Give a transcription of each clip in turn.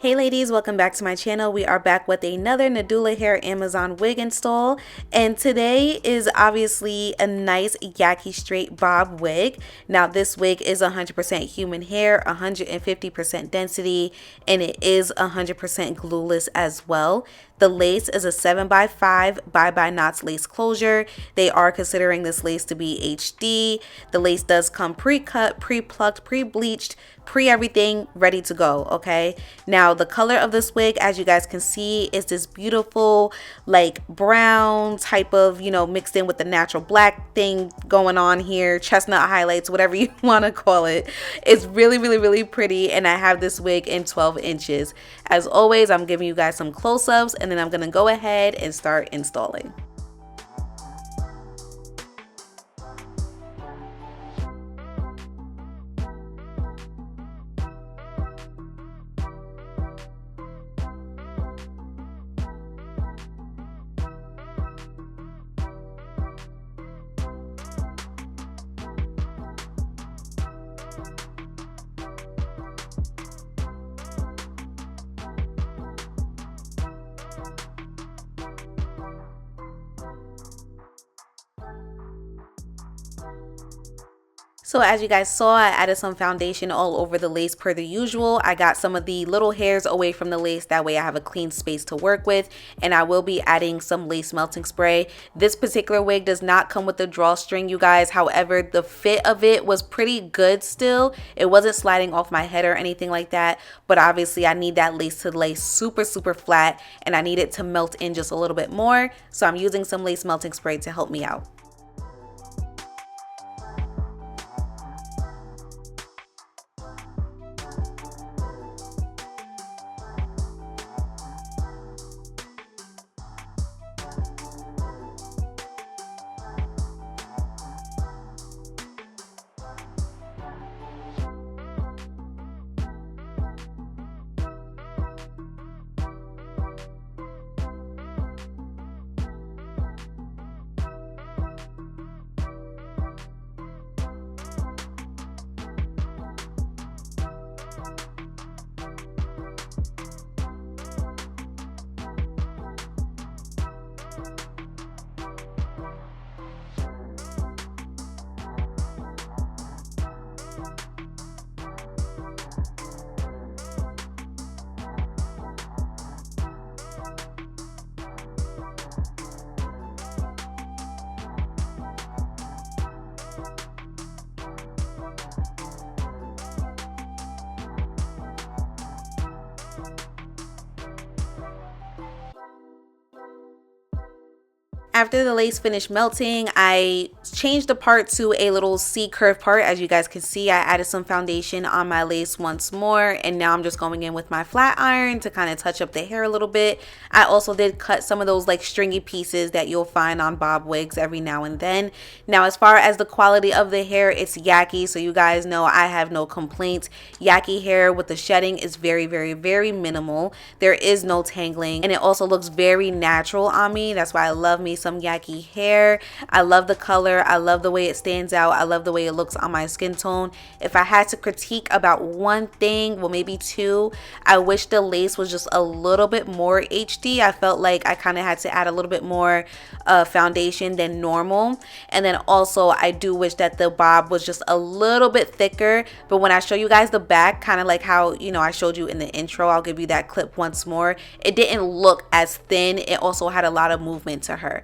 Hey ladies, welcome back to my channel. We are back with another Nadula hair Amazon wig install, and today is obviously a nice Yaki straight bob wig. Now this wig is 100% human hair, 150% density, and it is 100% glueless as well. The lace is a 7x5 by knots lace closure. They are considering this lace to be HD. The lace does come pre-cut, pre-plucked, pre-bleached, pre-everything, ready to go, okay? Now the color of this wig, as you guys can see, is this beautiful like brown type of, mixed in with the natural black thing going on here, chestnut highlights, whatever you want to call it. It's really pretty, and I have this wig in 12 inches. As always, I'm giving you guys some close-ups, and then I'm gonna go ahead and start installing. So as you guys saw, I added some foundation all over the lace per the usual. I got some of the little hairs away from the lace, that way I have a clean space to work with, and I will be adding some lace melting spray. This particular wig does not come with the drawstring, you guys. However, the fit of it was pretty good still. It wasn't sliding off my head or anything like that, but obviously I need that lace to lay super flat, and I need it to melt in just a little bit more, so I'm using some lace melting spray to help me out. After the lace finished melting, I changed the part to a little C curve part. As you guys can see, I added some foundation on my lace once more, and now I'm just going in with my flat iron to kind of touch up the hair a little bit. I also did cut some of those like stringy pieces that you'll find on bob wigs every now and then. Now, as far as the quality of the hair, it's Yaki, so you guys know I have no complaints. Yaki hair with the shedding is very minimal. There is no tangling, and it also looks very natural on me. That's why I love me some Yaki hair. I love the color. I love the way it stands out. I love the way it looks on my skin tone. If I had to critique about one thing, well, maybe two, I wish the lace was just a little bit more HD. I felt like I kind of had to add a little bit more foundation than normal. And then also I do wish that the bob was just a little bit thicker. But when I show you guys the back, kind of like how, I showed you in the intro, I'll give you that clip once more. It didn't look as thin. It also had a lot of movement to her.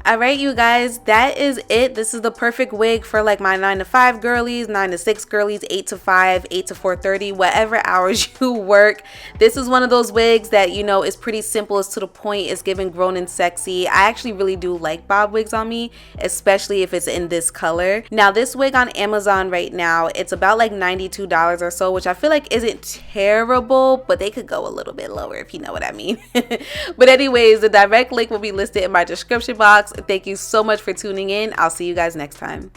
All right, you guys, that is it. This is the perfect wig for like my 9 to 5 girlies, 9 to 6 girlies, 8 to 5, 8 to 4:30, whatever hours you work. This is one of those wigs that, you know, is pretty simple, it's to the point, it's giving grown and sexy. I actually really do like bob wigs on me, especially if it's in this color. Now, this wig on Amazon right now, it's about like $92 or so, which I feel like isn't terrible, but they could go a little bit lower if you know what I mean. But anyways, the direct link will be listed in my description box. Thank you so much for tuning in. I'll see you guys next time.